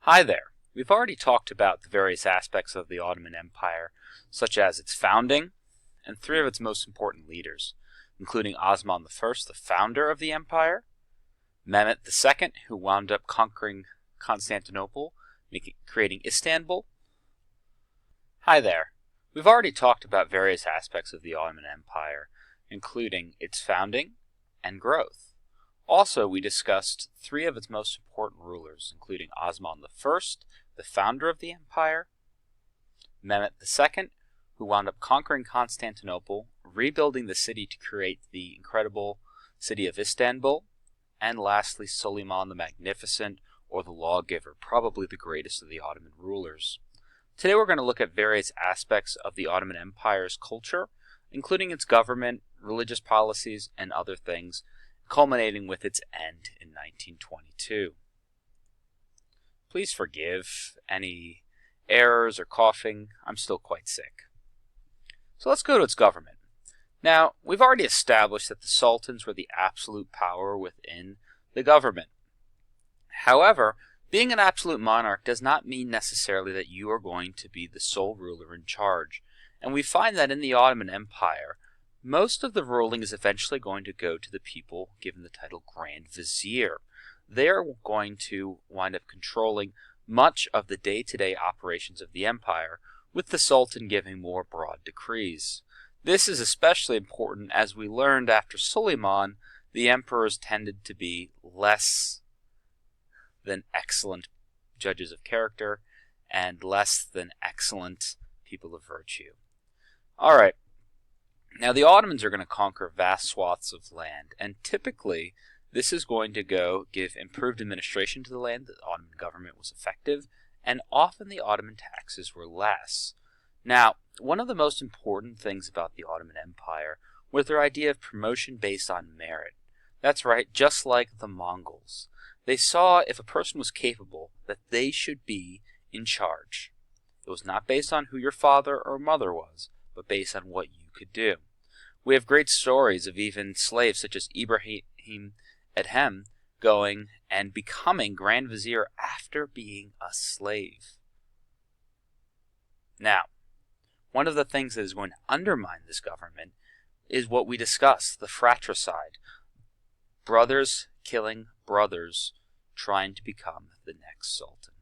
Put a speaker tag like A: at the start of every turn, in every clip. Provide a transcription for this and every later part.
A: Hi there. We've already talked about the various aspects of the Ottoman Empire, such as its founding and three of its most important leaders, including Osman I, the founder of the empire, Mehmet II, who wound up conquering Constantinople, creating Istanbul. Hi there. We've already talked about various aspects of the Ottoman Empire, including its founding and growth. Also, we discussed three of its most important rulers, including Osman I, the founder of the empire, Mehmet II, who wound up conquering Constantinople, rebuilding the city to create the incredible city of Istanbul, and lastly, Suleiman the Magnificent, or the lawgiver, probably the greatest of the Ottoman rulers. Today we're going to look at various aspects of the Ottoman Empire's culture, including its government, religious policies, and other things, culminating with its end in 1922. Please forgive any errors or coughing. I'm still quite sick. So let's go to its government. Now, we've already established that the sultans were the absolute power within the government. However, being an absolute monarch does not mean necessarily that you are going to be the sole ruler in charge. And we find that in the Ottoman Empire, most of the ruling is eventually going to go to the people given the title Grand Vizier. They are going to wind up controlling much of the day-to-day operations of the empire, with the Sultan giving more broad decrees. This is especially important as we learned after Suleiman, the emperors tended to be less than excellent judges of character and less than excellent people of virtue. Alright. Now, the Ottomans are going to conquer vast swaths of land, and typically this is going to give improved administration to the land. The Ottoman government was effective, and often the Ottoman taxes were less. Now, one of the most important things about the Ottoman Empire was their idea of promotion based on merit. That's right, just like the Mongols. They saw if a person was capable that they should be in charge. It was not based on who your father or mother was, but based on what you could do. We have great stories of even slaves such as Ibrahim Edhem going and becoming Grand Vizier after being a slave. Now, one of the things that is going to undermine this government is what we discussed, the fratricide. Brothers killing brothers trying to become the next sultan.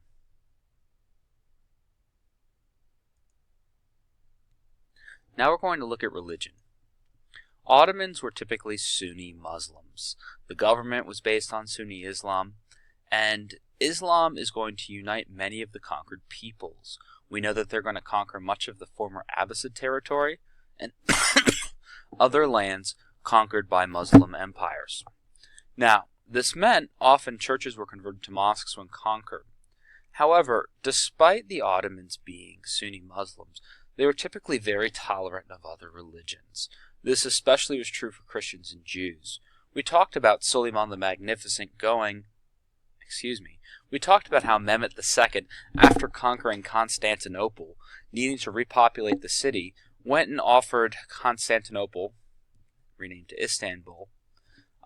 A: Now we're going to look at religion. Ottomans were typically Sunni Muslims. The government was based on Sunni Islam, and Islam is going to unite many of the conquered peoples. We know that they're going to conquer much of the former Abbasid territory and other lands conquered by Muslim empires. Now, this meant often churches were converted to mosques when conquered. However, despite the Ottomans being Sunni Muslims, they were typically very tolerant of other religions. This especially was true for Christians and Jews. We talked about Suleiman the Magnificent we talked about how Mehmet II, after conquering Constantinople, needing to repopulate the city, went and offered Constantinople, renamed to Istanbul,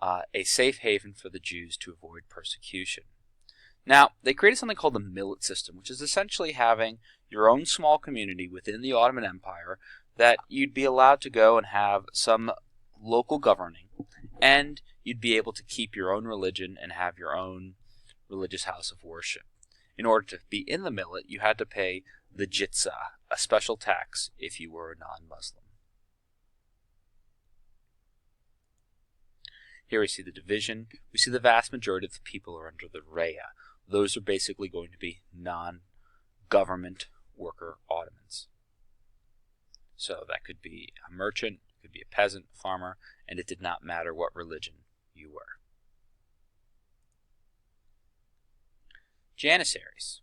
A: a safe haven for the Jews to avoid persecution. Now, they created something called the millet system, which is essentially having your own small community within the Ottoman Empire that you'd be allowed to go and have some local governing, and you'd be able to keep your own religion and have your own religious house of worship. In order to be in the millet, you had to pay the jizya, a special tax if you were a non-Muslim. Here we see the division. We see the vast majority of the people are under the Raya. Those are basically going to be non-government worker Ottomans. So that could be a merchant, could be a peasant, a farmer, and it did not matter what religion you were. Janissaries.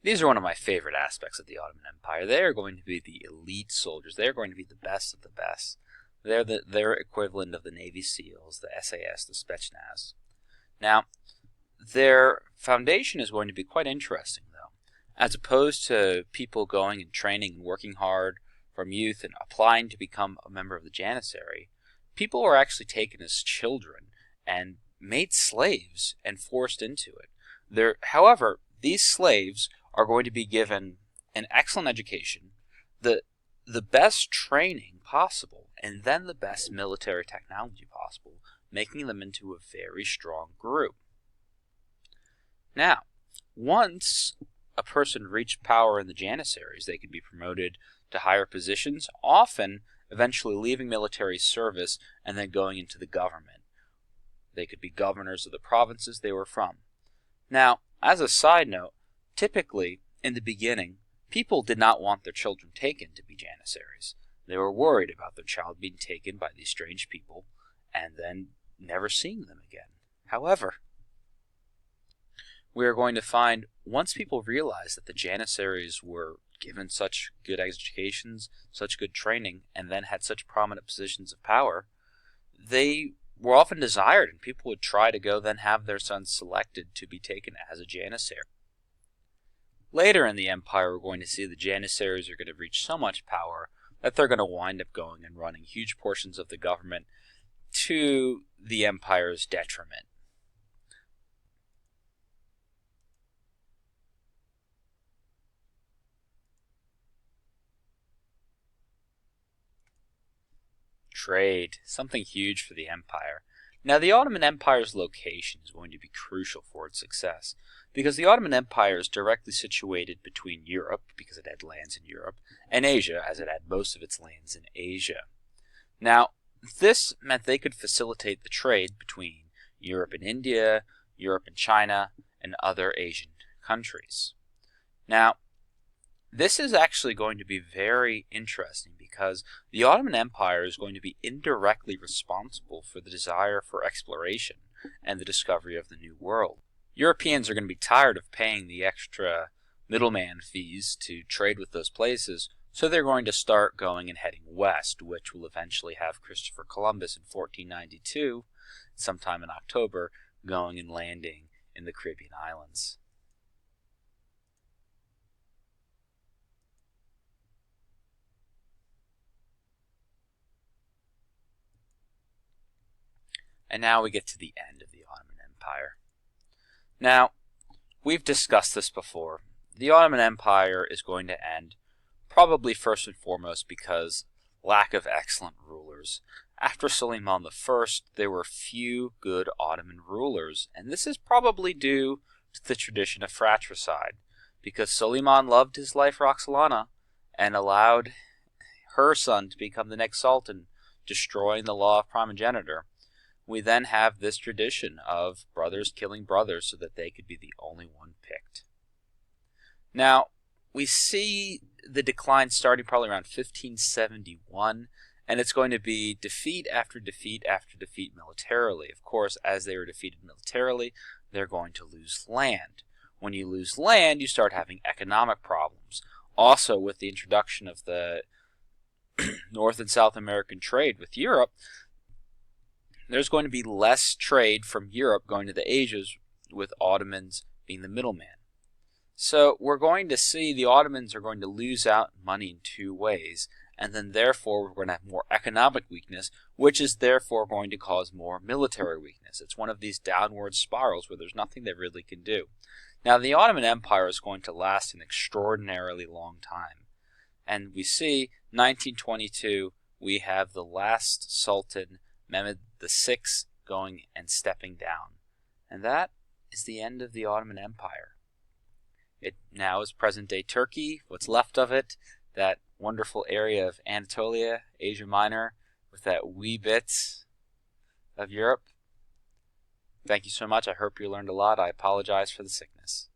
A: These are one of my favorite aspects of the Ottoman Empire. They are going to be the elite soldiers. They are going to be the best of the best. They're their equivalent of the Navy SEALs, the SAS, the Spetsnaz. Now, their foundation is going to be quite interesting, though. As opposed to people going and training and working hard from youth and applying to become a member of the Janissary, people were actually taken as children and made slaves and forced into it. However, these slaves are going to be given an excellent education, the best training possible, and then the best military technology possible, making them into a very strong group. Now, once a person reached power in the Janissaries, they could be promoted to higher positions, often eventually leaving military service and then going into the government. They could be governors of the provinces they were from. Now, as a side note, typically, in the beginning, people did not want their children taken to be Janissaries. They were worried about their child being taken by these strange people and then never seeing them again. However, we are going to find once people realized that the Janissaries were given such good educations, such good training, and then had such prominent positions of power, they were often desired, and people would try to go then have their sons selected to be taken as a Janissary. Later in the empire, we're going to see the Janissaries are going to reach so much power that they're going to wind up going and running huge portions of the government to the empire's detriment. Trade, something huge for the empire. Now, the Ottoman Empire's location is going to be crucial for its success, because the Ottoman Empire is directly situated between Europe, because it had lands in Europe, and Asia, as it had most of its lands in Asia. Now, this meant they could facilitate the trade between Europe and India, Europe and China, and other Asian countries. Now, this is actually going to be very interesting because the Ottoman Empire is going to be indirectly responsible for the desire for exploration and the discovery of the New World. Europeans are going to be tired of paying the extra middleman fees to trade with those places, so they're going to start going and heading west, which will eventually have Christopher Columbus in 1492, sometime in October, going and landing in the Caribbean islands. And now we get to the end of the Ottoman Empire. Now, we've discussed this before. The Ottoman Empire is going to end probably first and foremost because lack of excellent rulers. After Suleiman I, there were few good Ottoman rulers, and this is probably due to the tradition of fratricide, because Suleiman loved his wife Roxolana and allowed her son to become the next sultan, destroying the law of primogeniture. We then have this tradition of brothers killing brothers so that they could be the only one picked. Now, we see the decline starting probably around 1571, and it's going to be defeat after defeat after defeat militarily. Of course, as they were defeated militarily, they're going to lose land. When you lose land, you start having economic problems. Also, with the introduction of the North and South American trade with Europe, there's going to be less trade from Europe going to the Asias, with Ottomans being the middleman. So we're going to see the Ottomans are going to lose out money in two ways, and then therefore we're going to have more economic weakness, which is therefore going to cause more military weakness. It's one of these downward spirals where there's nothing they really can do. Now, the Ottoman Empire is going to last an extraordinarily long time. And we see 1922, we have the last Sultan, Mehmed VI, going and stepping down. And that is the end of the Ottoman Empire. It now is present-day Turkey, what's left of it, that wonderful area of Anatolia, Asia Minor, with that wee bit of Europe. Thank you so much. I hope you learned a lot. I apologize for the sickness.